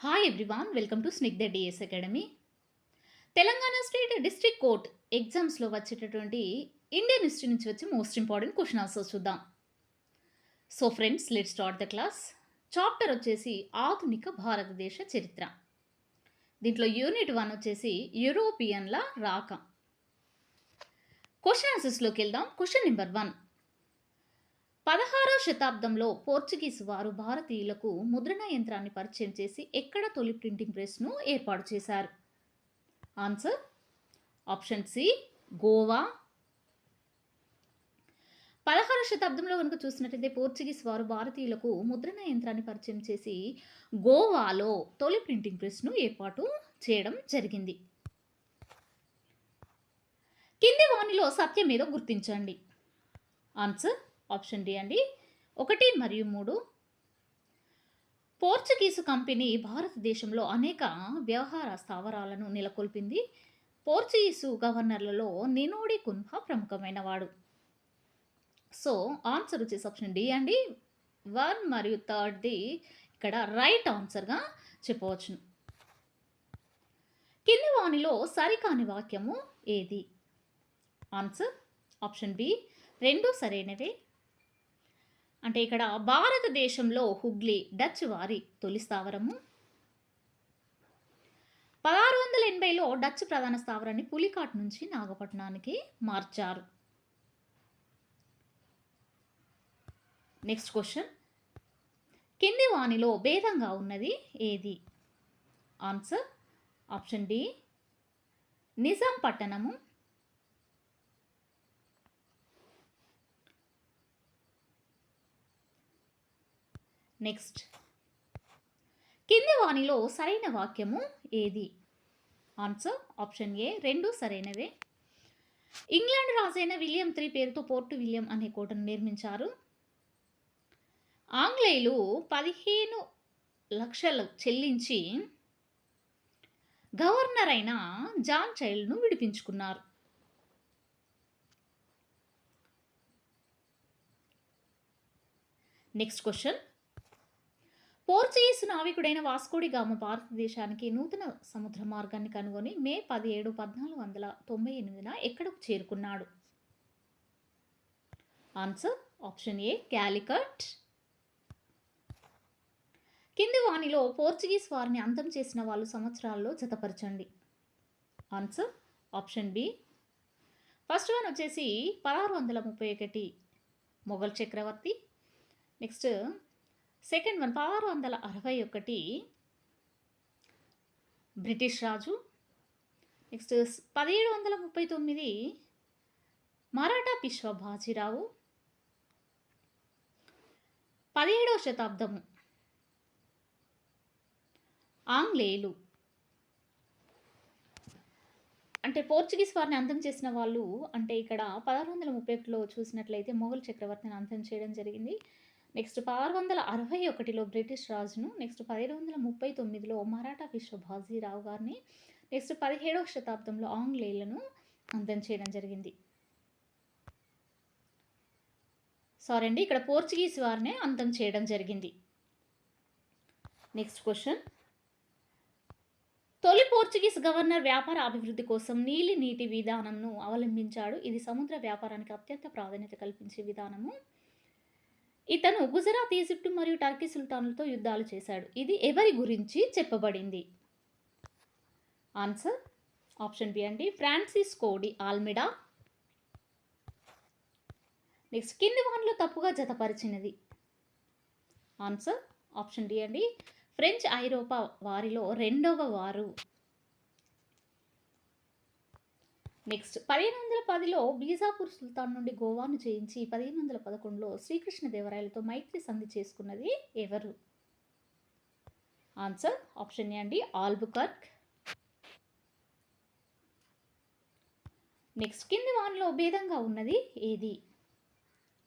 Hi everyone, welcome to Snigdha DS academy. Telangana state district court ఎగ్జామ్స్లో వచ్చేటటువంటి Indian history నుంచి వచ్చే మోస్ట్ ఇంపార్టెంట్ క్వశ్చన్ ఆన్సర్స్ చూద్దాం. So friends, let start the class. Chapter వచ్చేసి ఆధునిక భారతదేశ చరిత్ర. దీంట్లో యూనిట్ 1 వచ్చేసి యూరోపియన్ల రాక. క్వశ్చన్ ఆన్సర్స్లోకి వెళ్దాం. Question number 1. 16వ శతాబ్దంలో పోర్చుగీస్ వారు భారతీయులకు ముద్రణ యంత్రాన్ని పరిచయం చేసి ఎక్కడ తొలి ప్రింటింగ్ ప్రెస్ను ఏర్పాటు చేశారు? Answer option C, Goa. 16వ శతాబ్దంలో కనుక చూసినట్లయితే పోర్చుగీస్ వారు భారతీయులకు ముద్రణ యంత్రాన్ని పరిచయం చేసి గోవాలో తొలి ప్రింటింగ్ ప్రెస్ను ఏర్పాటు చేయడం జరిగింది. కింది వానిలో సత్యం ఏదో గుర్తించండి. ఆన్సర్ ఆప్షన్ డి అండి, 1 మరియు 3. పోర్చుగీసు కంపెనీ భారతదేశంలో అనేక వ్యవహార స్థావరాలను నెలకొల్పింది. పోర్చుగీసు గవర్నర్లలో నినోడి కున్హా ప్రముఖమైన వాడు. సో ఆన్సర్ వచ్చేసి ఆప్షన్ డి అండి. 1 మరియు 3ది ఇక్కడ రైట్ ఆన్సర్గా చెప్పవచ్చును. కింది వానిలో సరికాని వాక్యము ఏది? ఆన్సర్ ఆప్షన్ బి, 2 సరైనవే. అంటే ఇక్కడ భారతదేశంలో హుగ్లీ డచ్ వారి తొలి స్థావరము. 1680లో డచ్ ప్రధాన స్థావరాన్ని పులికాట్ నుంచి నాగపట్నానికి మార్చారు. Next question. కింది వానిలో భేదంగా ఉన్నది ఏది? ఆన్సర్ ఆప్షన్ డి, నిజాం పట్టణము. నెక్స్ట్, కింది వానిలో సరైన వాక్యము ఏది? ఆన్సర్ ఆప్షన్ ఏ, 2 సరైనవే. ఇంగ్లాండ్ రాజైన విలియం III పేరుతో పోర్ట్ విలియం అనే కోటను నిర్మించారు. ఆంగ్లేయులు 15 లక్షలు చెల్లించి గవర్నర్ అయిన జాన్ చైల్డ్ను విడిపించుకున్నారు. Next question. పోర్చుగీస్ నావికుడైన వాస్కోడి గామ భారతదేశానికి నూతన సముద్ర మార్గాన్ని కనుగొని మే 17, 1498 ఎక్కడకు చేరుకున్నాడు? Answer option A, Calicut. కింది వానిలో పోర్చుగీస్ వారిని అంతం చేసిన వాళ్ళు సంవత్సరాల్లో జతపరచండి. Answer option B. First one వచ్చేసి 1631 మొఘల్ చక్రవర్తి. నెక్స్ట్ సెకండ్ వన్ 1661 బ్రిటిష్ రాజు. నెక్స్ట్ 1739 మరాఠా పిష్వా బాజీరావు. 17వ శతాబ్దము ఆంగ్లేయులు. అంటే పోర్చుగీస్ వారిని అంతం చేసిన వాళ్ళు అంటే ఇక్కడ 1631లో చూసినట్లయితే మొఘల్ చక్రవర్తిని అంతం చేయడం జరిగింది. నెక్స్ట్ 1661లో బ్రిటిష్ రాజును. నెక్స్ట్ 1739లో మరాఠా పిష్వా బాజీరావు గారిని. నెక్స్ట్ 17వ శతాబ్దంలో ఆంగ్లేయులను అంతం చేయడం జరిగింది. సారీ అండి, ఇక్కడ పోర్చుగీస్ వారినే అంతం చేయడం జరిగింది. Next question. తొలి పోర్చుగీస్ గవర్నర్ వ్యాపార అభివృద్ధి కోసం నీటి విధానంను అవలంబించాడు. ఇది సముద్ర వ్యాపారానికి అత్యంత ప్రాధాన్యత కల్పించే విధానము. ఇతను గుజరాత్, ఈజిప్ట్ మరియు టర్కీ సుల్తాన్లతో యుద్ధాలు చేశాడు. ఇది ఎవరి గురించి చెప్పబడింది? ఆన్సర్ ఆప్షన్ బి అండి, ఫ్రాన్సిస్కో డి ఆల్మిడా. నెక్స్ట్, కింది వానిలో తప్పుగా జతపరిచినది? ఆన్సర్ ఆప్షన్ డి అండి, ఫ్రెంచ్ ఐరోపా వారిలో 2వ వారు. నెక్స్ట్, 1510లో బీజాపూర్ సుల్తాన్ నుండి గోవాను జయించి 1511లో శ్రీకృష్ణదేవరాయలతో మైత్రి సంధి చేసుకున్నది ఎవరు? ఆన్సర్ ఆప్షన్ ఏ అండి, ఆల్బుకర్క్. నెక్స్ట్, కింది వానిలో భేదంగా ఉన్నది ఏది?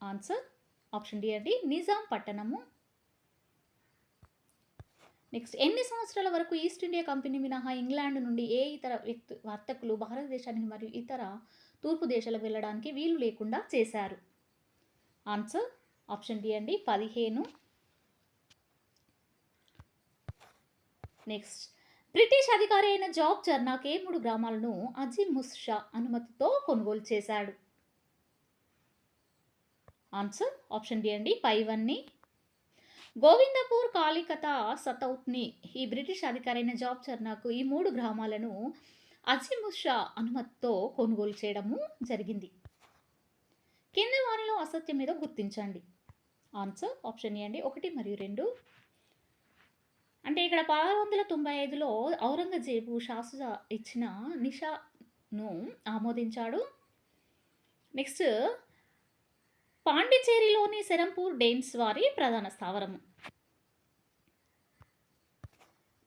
ఆన్సర్ ఆప్షన్ డి అండి, నిజాం పట్టణము. నెక్స్ట్, ఎన్ని సంవత్సరాల వరకు ఈస్ట్ ఇండియా కంపెనీ మినహా ఇంగ్లాండ్ నుండి ఏ ఇతర వర్తకులు భారతదేశానికి మరియు ఇతర తూర్పు దేశాలకు వెళ్ళడానికి వీలు లేకుండా చేశారు? ఆన్సర్ ఆప్షన్ డి అండి, 15. నెక్స్ట్ బ్రిటిష్ అధికారి అయిన జాబ్ చర్నాక్ ఏ 3 గ్రామాలను అజీమ్ ముషా అనుమతితో కొనుగోలు చేశాడు? ఆన్సర్ ఆప్షన్ బి అండి పైవన్నీ. గోవిందపూర్, కాలికతా, సతౌత్‌ని ఈ బ్రిటిష్ అధికారైన జాబ్ చర్నాకు ఈ 3 గ్రామాలను అజీమ్ షా అనుమతితో కొనుగోలు చేయడము జరిగింది. కింది వానిలో అసత్యం ఏదో గుర్తించండి. ఆన్సర్ ఆప్షన్ ఏ అండి 1 మరియు 2. అంటే ఇక్కడ 1695లో ఔరంగజేబు షాజా ఇచ్చిన నిషాను ఆమోదించాడు. నెక్స్ట్ పాండిచేరిలోని సెరంపూర్ డెయిన్స్ వారి ప్రధాన స్థావరము.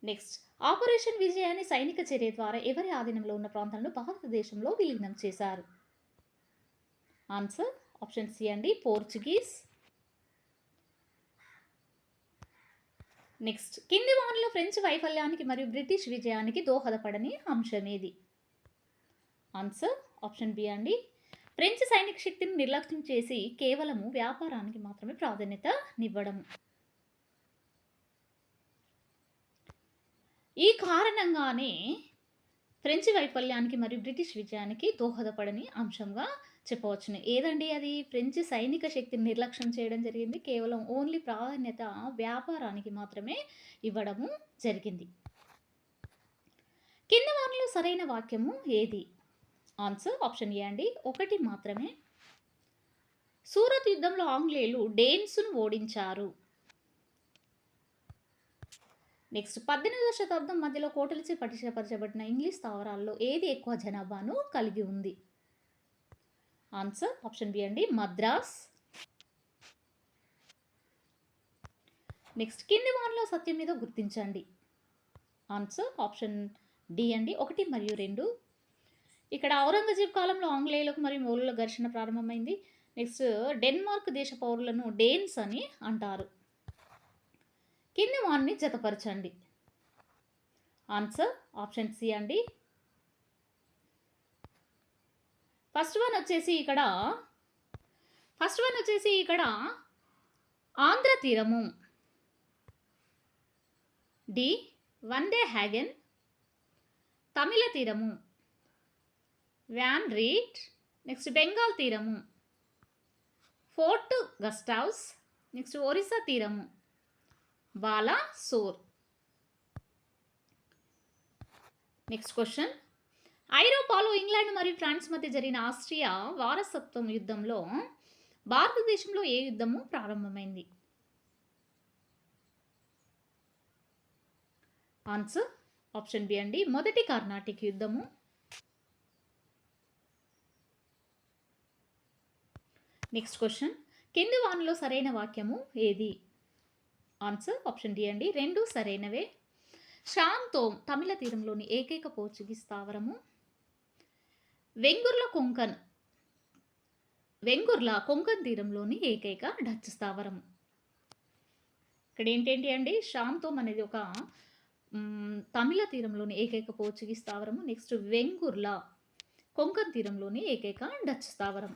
నెక్స్ట్ ఆపరేషన్ విజయాన్ని సైనిక చర్య ద్వారా ఎవరి ఆధీనంలో ఉన్న ప్రాంతాలను భారతదేశంలో విలీనం చేశారు? ఆన్సర్ ఆప్షన్ సి అండి పోర్చుగీస్. నెక్స్ట్ కింది వానిలో ఫ్రెంచ్ వైఫల్యానికి మరియు బ్రిటిష్ విజయానికి దోహదపడని అంశం ఏది? ఆన్సర్ ఆప్షన్ బి అండి ఫ్రెంచ్ సైనిక శక్తిని నిర్లక్ష్యం చేసి కేవలము వ్యాపారానికి మాత్రమే ప్రాధాన్యతనివ్వడం. ఈ కారణంగానే ఫ్రెంచ్ వైఫల్యానికి మరియు బ్రిటిష్ విజయానికి దోహదపడని అంశంగా చెప్పవచ్చును. ఏదండి అది? ఫ్రెంచ్ సైనిక శక్తిని నిర్లక్ష్యం చేయడం జరిగింది. కేవలం ఓన్లీ ప్రాధాన్యత వ్యాపారానికి మాత్రమే ఇవ్వడము జరిగింది. కింద వానిలో సరైన వాక్యము ఏది? ఆన్సర్ ఆప్షన్ ఏ అండి 1 మాత్రమే. సూరత్ యుద్ధంలో ఆంగ్లేయులు డేన్స్ను ఓడించారు. నెక్స్ట్ 18వ శతాబ్దం మధ్యలో కోటలచే పటిష్టపరచబడిన ఇంగ్లీష్ స్థావరాల్లో ఏది ఎక్కువ జనాభాను కలిగి ఉంది? ఆన్సర్ ఆప్షన్ బి అండి మద్రాస్. నెక్స్ట్ కింది వానిలో సత్యం మీద గుర్తించండి. ఆన్సర్ ఆప్షన్ డి అండి 1 మరియు 2. ఇక్కడ ఔరంగజేబ్ కాలంలో ఆంగ్లేయులకు మరియు మౌర్యుల ఘర్షణ ప్రారంభమైంది. నెక్స్ట్ డెన్మార్క్ దేశ పౌరులను డేన్స్ అని అంటారు. కింది వాన్ని జతపరచండి. ఆన్సర్ ఆప్షన్ సి అండి. ఫస్ట్ వన్ వచ్చేసి ఇక్కడ ఆంధ్ర తీరము. డి వందే హ్యాగెన్. తమిళ తీరము వ్యాన్ రీట్. నెక్స్ట్ బెంగాల్ తీరము ఫోర్ట్ గస్టావ్స్. నెక్స్ట్ ఒరిస్సా తీరము బాలాసోర్. నెక్స్ట్ క్వశ్చన్ ఐరోపాలో ఇంగ్లాండ్ మరియు ఫ్రాన్స్ మధ్య జరిగిన ఆస్ట్రియా వారసత్వం యుద్ధంలో భారతదేశంలో ఏ యుద్ధము ప్రారంభమైంది? ఆన్సర్ ఆప్షన్ బి అండి మొదటి కర్ణాటిక్ యుద్ధము. నెక్స్ట్ క్వశ్చన్ కింది వానిలో సరైన వాక్యము ఏది? ఆన్సర్ ఆప్షన్ డి అండి 2 సరైనవే. శాంతోమ్ తమిళ తీరంలోని ఏకైక పోర్చుగీస్ స్థావరము. వెంగుర్ల కొంకన్ తీరంలోని ఏకైక డచ్ స్థావరము. ఇక్కడ ఏంటంటి అండి శాంతోమ్ అనేది ఒక తమిళ తీరంలోని ఏకైక పోర్చుగీస్ స్థావరము. నెక్స్ట్ వెంగుర్ల కొంకన్ తీరంలోని ఏకైక డచ్ స్థావరం.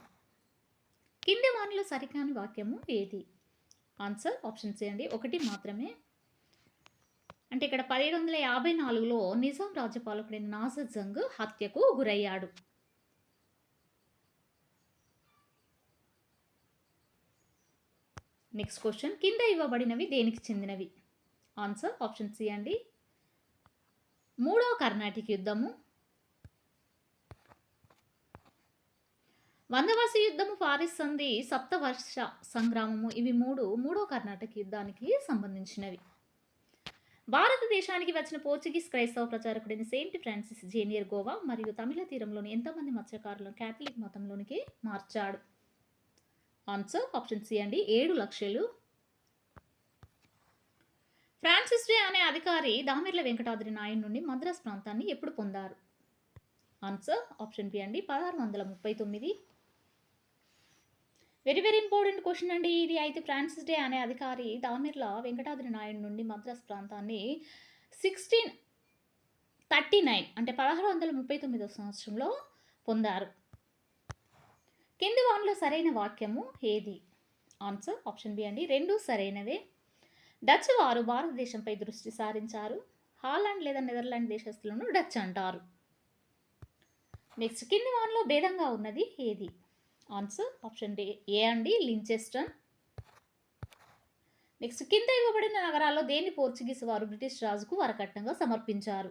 కింది వానిలో సరికాని వాక్యము ఏది? ఆన్సర్ ఆప్షన్ సి అండి 1 మాత్రమే. అంటే ఇక్కడ 1754లో నిజాం రాజ్యపాలకుడైన నాజర్ జంగ్ హత్యకు గురయ్యాడు. నెక్స్ట్ క్వశ్చన్ కింద ఇవ్వబడినవి దేనికి చెందినవి? ఆన్సర్ ఆప్షన్ సి అండి 3వ కర్ణాటిక్ యుద్ధము, వందవాసి యుద్ధము, పారిస్ సంధి, సప్తవర్ష సంగ్రామము. ఇవి 3వ కర్ణాటక యుద్ధానికి సంబంధించినవి. భారతదేశానికి వచ్చిన పోర్చుగీస్ క్రైస్తవ ప్రచారకుడైన సెయింట్ ఫ్రాన్సిస్ జేవియర్ గోవా మరియు తమిళ తీరంలోని ఎంతమంది మత్స్యకారులను క్యాథలిక్ మతంలోనికి మార్చాడు? ఆన్సర్ ఆప్షన్ సి అండి 7 లక్షలు. ఫ్రాన్సిస్ డే అనే అధికారి దామెర్ల వెంకటాద్రి నాయుడు నుండి మద్రాస్ ప్రాంతాన్ని ఎప్పుడు పొందారు? ఆన్సర్ ఆప్షన్ బి అండి 1639. వెరీ వెరీ ఇంపార్టెంట్ క్వశ్చన్ అండి ఇది. అయితే ఫ్రాన్సిస్ డే అనే అధికారి దామెర్ల వెంకటాద్రి నాయుడు నుండి మద్రాస్ ప్రాంతాన్ని 1639 అంటే 1639వ సంవత్సరంలో పొందారు. కింది వానిలో సరైన వాక్యము ఏది? ఆన్సర్ ఆప్షన్ బి అండి 2 సరైనవే. డచ్ వారు భారతదేశంపై దృష్టి సారించారు. హాలాండ్ లేదా నెదర్లాండ్ దేశస్తులను డచ్ అంటారు. నెక్స్ట్ కింది వానిలో భేదంగా ఉన్నది ఏది? ఆన్సర్ ఆప్షన్ ఏ అండి, లించెస్టన్. నెక్స్ట్ కింద ఇవ్వబడిన నగరాల్లో దేన్ని పోర్చుగీస్ వారు బ్రిటిష్ రాజుకు వరకట్నంగా సమర్పించారు?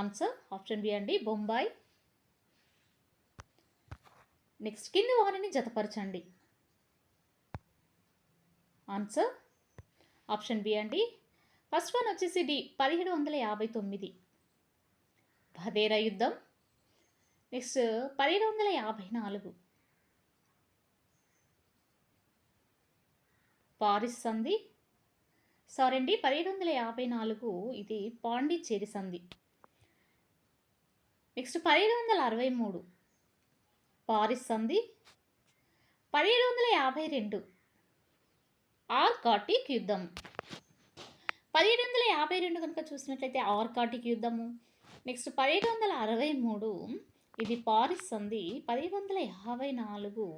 ఆన్సర్ ఆప్షన్ బి అండి, బొంబాయి. నెక్స్ట్ కింది వారిని జతపరచండి. ఆన్సర్ ఆప్షన్ బి అండి. ఫస్ట్ వన్ వచ్చేసి డి, 1759 భదేరా యుద్ధం. నెక్స్ట్ 1754 పారిస్ సంధి. సారీ అండి, 1754 ఇది పాండిచ్చేరి సంధి. నెక్స్ట్ 1763 పారిస్ సంధి. 1752 ఆర్కాటిక్ యుద్ధం. 1752 కనుక చూసినట్లయితే ఆర్కాటిక్ యుద్ధము. నెక్స్ట్ 1763 ఇది పారిస్ సంధి. 1754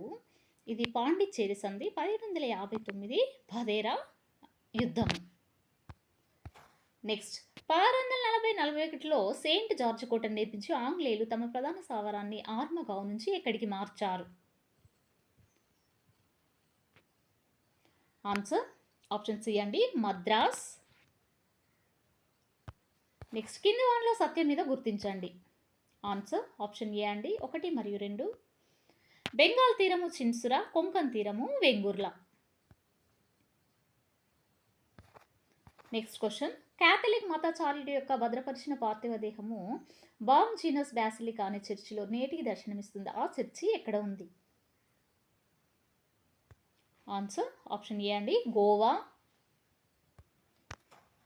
ఇది పాండిచ్చేరి సంధి. 1759 భదేరా యుద్ధం. నెక్స్ట్ 1640-41లో సెయింట్ జార్జ్ కోటను నిర్మించి ఆంగ్లేయులు తమ ప్రధాన స్థావరాన్ని ఆర్మగావ్ నుంచి ఎక్కడికి మార్చారు? ఆన్సర్ ఆప్షన్ సి అండి, మద్రాస్. నెక్స్ట్ కింది వానిలో సత్యం మీద గుర్తించండి. ఆన్సర్ ఆప్షన్ ఏ అండి, 1 మరియు 2. బెంగాల్ తీరము చిన్సురా, కొంకన్ తీరము వెంగుర్లా. నెక్స్ట్ క్వశ్చన్, క్యాథలిక్ మతాచార్యుడి యొక్క భద్రపరిచిన పార్థివ దేహము బామ్ జీనస్ బ్యాసిలికా అనే చర్చిలో నేటికి దర్శనమిస్తుంది. ఆ చర్చి ఎక్కడ ఉంది? ఆన్సర్ ఆప్షన్ ఏ అండి, గోవా.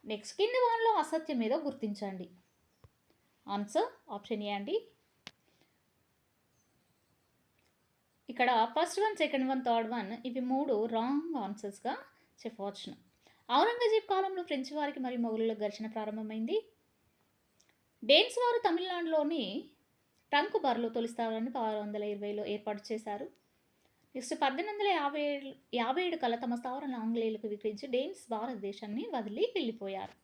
నెక్స్ట్ కింది వానిలో అసత్యం ఏదో గుర్తించండి. ఆన్సర్ ఆప్షన్ ఏ అండి. ఇక్కడ first one, second one, third one ఇవి 3 రాంగ్ ఆన్సర్స్గా చెప్పవచ్చును. ఔరంగజేబ్ కాలంలో ఫ్రెంచ్ వారికి మరియు మొఘలులకు ఘర్షణ ప్రారంభమైంది. డేన్స్ వారు తమిళనాడులోని టంకు బార్లో తొలి స్థావరాన్ని 1620లో ఏర్పాటు చేశారు. నెక్స్ట్ 1857 కల్లా తమ స్థావరాలను ఆంగ్లేయులకు విక్రయించి డేన్స్ భారతదేశాన్ని వదిలి వెళ్ళిపోయారు.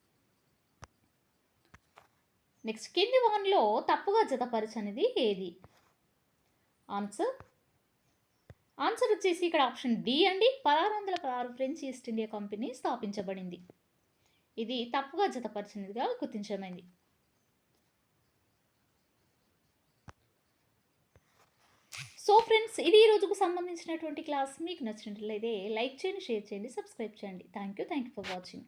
నెక్స్ట్ కింది వానిలో తప్పుగా జతపరచనిది ఏది? ఆన్సర్ వచ్చేసి ఇక్కడ ఆప్షన్ డి అండి, 1616 ఫ్రెంచ్ ఈస్ట్ ఇండియా కంపెనీ స్థాపించబడింది. ఇది తప్పుగా జతపరిచినదిగా గుర్తించమైంది. సో ఫ్రెండ్స్, ఇది ఈ రోజుకు సంబంధించినటువంటి క్లాస్. మీకు నచ్చినట్లయితే లైక్ చేయండి, షేర్ చేయండి, సబ్స్క్రైబ్ చేయండి. Thank you for watching.